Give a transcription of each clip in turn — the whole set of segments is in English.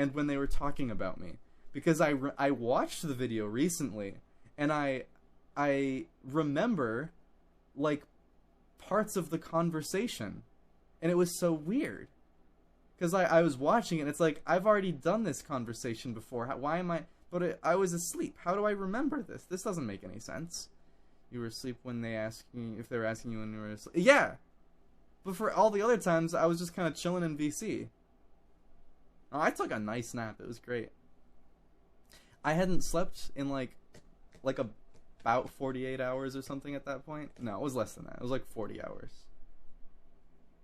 and when they were talking about me. Because I watched the video recently, and I remember, like, parts of the conversation, and it was so weird. Because I was watching it, and it's like, I've already done this conversation before. Why am I... But I was asleep. How do I remember this? This doesn't make any sense. You were asleep when they asked me if they were asking you when you were asleep. Yeah! But for all the other times, I was just kind of chilling in VC. Oh, I took a nice nap. It was great. I hadn't slept in, like about 48 hours or something at that point. No, it was less than that. It was like 40 hours.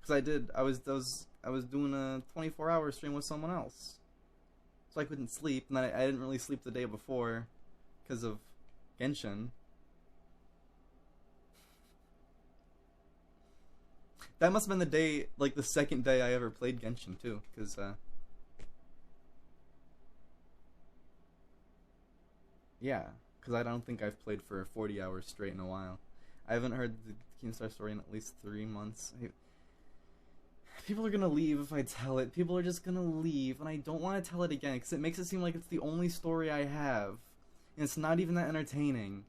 Because I was doing a 24-hour stream with someone else. So I couldn't sleep, and then I didn't really sleep the day before because of Genshin. That must have been the day, like the second day I ever played Genshin too, because yeah, because I don't think I've played for 40 hours straight in a while. I haven't heard the Keemstar story in at least 3 months. People are gonna leave if I tell it. People are just gonna leave, and I don't want to tell it again because it makes it seem like it's the only story I have, and it's not even that entertaining.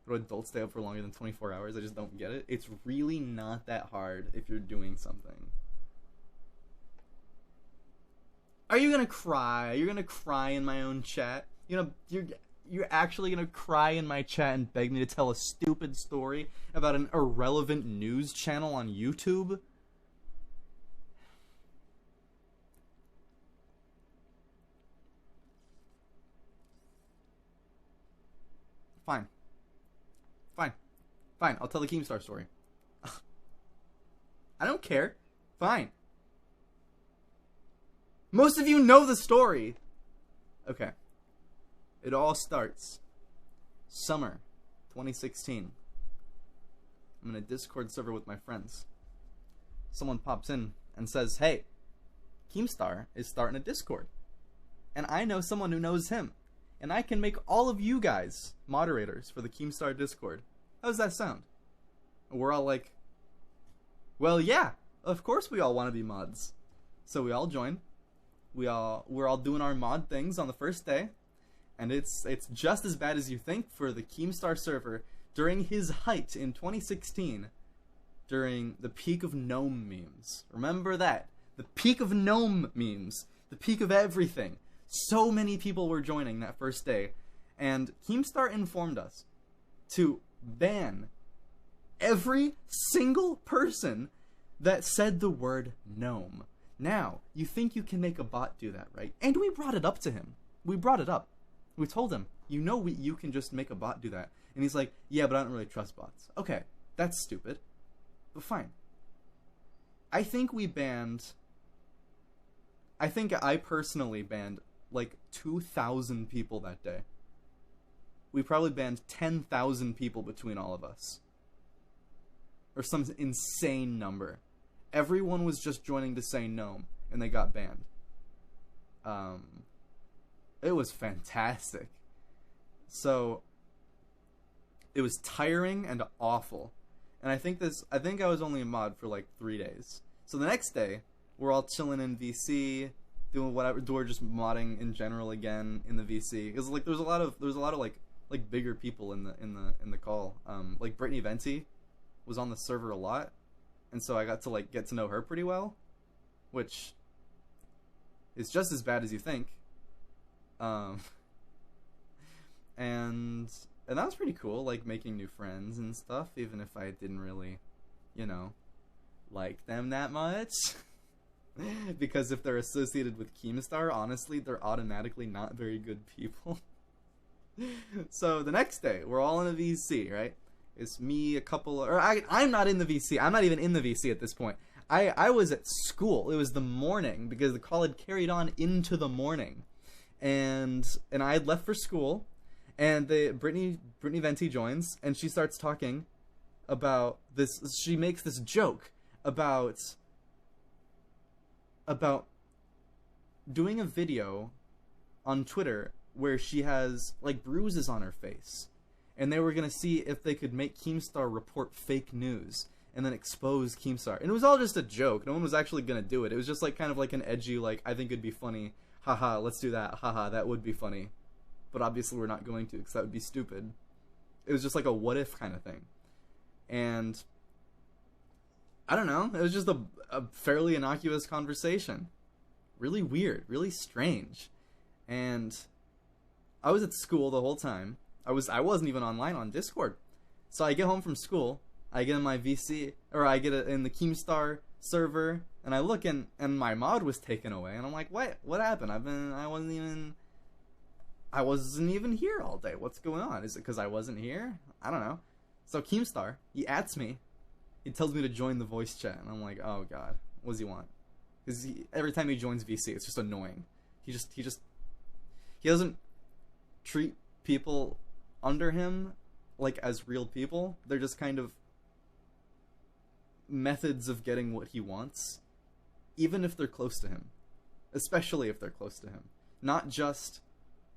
Do adults stay up for longer than 24 hours? I just don't get it. It's really not that hard if you're doing something. Are you gonna cry? You're gonna cry in my own chat? You're actually gonna cry in my chat and beg me to tell a stupid story about an irrelevant news channel on YouTube? Fine. Fine. Fine, I'll tell the Keemstar story. I don't care. Fine. Most of you know the story. Okay. It all starts summer 2016. I'm in a Discord server with my friends. Someone pops in and says, hey, Keemstar is starting a Discord. And I know someone who knows him. And I can make all of you guys moderators for the Keemstar Discord. How does that sound? And we're all like, well, yeah, of course we all want to be mods. So we all join. We're all doing our mod things on the first day. And it's just as bad as you think for the Keemstar server during his height in 2016, during the peak of gnome memes. Remember that. The peak of gnome memes. The peak of everything. So many people were joining that first day, and Keemstar informed us to ban every single person that said the word gnome. Now, you think you can make a bot do that, right? And we brought it up to him. We brought it up. We told him, you can just make a bot do that. And he's like, yeah, but I don't really trust bots. Okay, that's stupid, but fine. I think I personally banned like 2,000 people that day. We probably banned 10,000 people between all of us. Or some insane number. Everyone was just joining to say gnome, and they got banned. It was fantastic. So, it was tiring and awful. And I think I was only a mod for like 3 days. So the next day, we're all chilling in VC, doing whatever, we're just modding in general again in the VC. Because like there's a lot of like bigger people in the call. Like Brittany Venti was on the server a lot, and so I got to like get to know her pretty well, which is just as bad as you think. And that was pretty cool, like making new friends and stuff, even if I didn't really, like them that much. Because if they're associated with Keemstar, honestly, they're automatically not very good people. So the next day, we're all in a VC, right? It's me, a couple, I'm not in the VC. I'm not even in the VC at this point. I was at school. It was the morning because the call had carried on into the morning, and I had left for school, and Brittany Venti joins, and she starts talking about this. She makes this joke about doing a video on Twitter where she has like bruises on her face, and they were gonna see if they could make Keemstar report fake news and then expose Keemstar. And it was all just a joke. No one was actually gonna do it. It was just like kind of like an edgy, like, I think it'd be funny Haha, let's do that. Haha, that would be funny. But obviously we're not going to, because that would be stupid. It was just like a what if kind of thing. And I don't know, it was just a fairly innocuous conversation. Really weird, really strange. And I was at school the whole time. I wasn't even online on Discord. So I get home from school, I get in my VC, or I get it in the Keemstar server, and I look and my mod was taken away, and I'm like, what happened? I wasn't even here all day. What's going on? Is it because I wasn't here? I don't know. So Keemstar, he adds me. He tells me to join the voice chat, and I'm like, oh god, what does he want? Because every time he joins VC, it's just annoying. He doesn't treat people under him like as real people. They're just kind of methods of getting what he wants, even if they're close to him, especially if they're close to him. Not just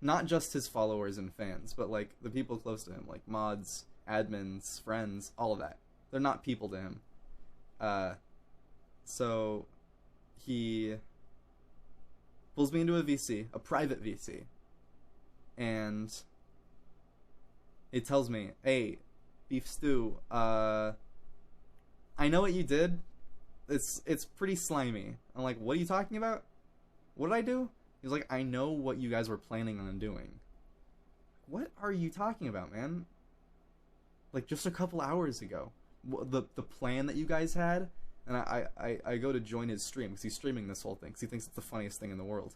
his followers and fans, but like the people close to him, like mods, admins, friends, all of that. They're not people to him. So he pulls me into a VC, a private VC, and he tells me, hey, Beef Stew, I know what you did. It's pretty slimy. I'm like, what are you talking about? What did I do? He's like, I know what you guys were planning on doing. What are you talking about, man? Like, just a couple hours ago. The plan that you guys had, and I go to join his stream, because he's streaming this whole thing, because he thinks it's the funniest thing in the world.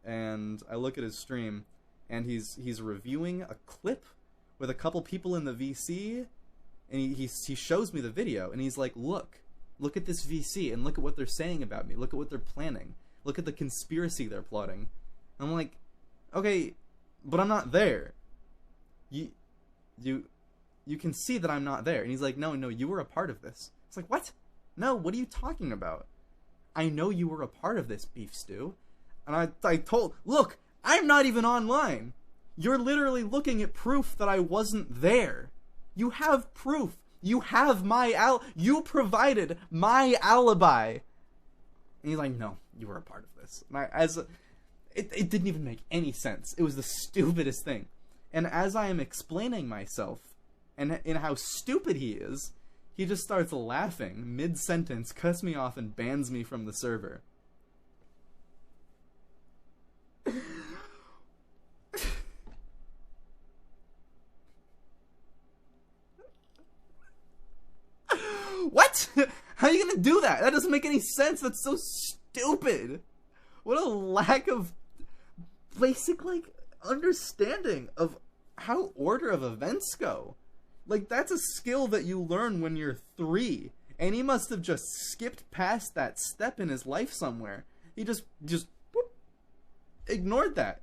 And I look at his stream, and he's reviewing a clip with a couple people in the VC, and he shows me the video, and he's like, look at this VC, and look at what they're saying about me, look at what they're planning, look at the conspiracy they're plotting. And I'm like, okay, but I'm not there. You can see that I'm not there. And he's like, no, you were a part of this. It's like, what? No, what are you talking about? I know you were a part of this, Beef Stew. And I told, look, I'm not even online. You're literally looking at proof that I wasn't there. You have proof. You have you provided my alibi. And he's like, no, you were a part of this. And it didn't even make any sense. It was the stupidest thing. And as I am explaining myself, and in how stupid he is, he just starts laughing mid-sentence, cuts me off, and bans me from the server. What? How are you gonna do that? That doesn't make any sense. That's so stupid. What a lack of basic, like, understanding of how order of events go. Like, that's a skill that you learn when you're 3, and he must have just skipped past that step in his life somewhere. He just whoop, ignored that.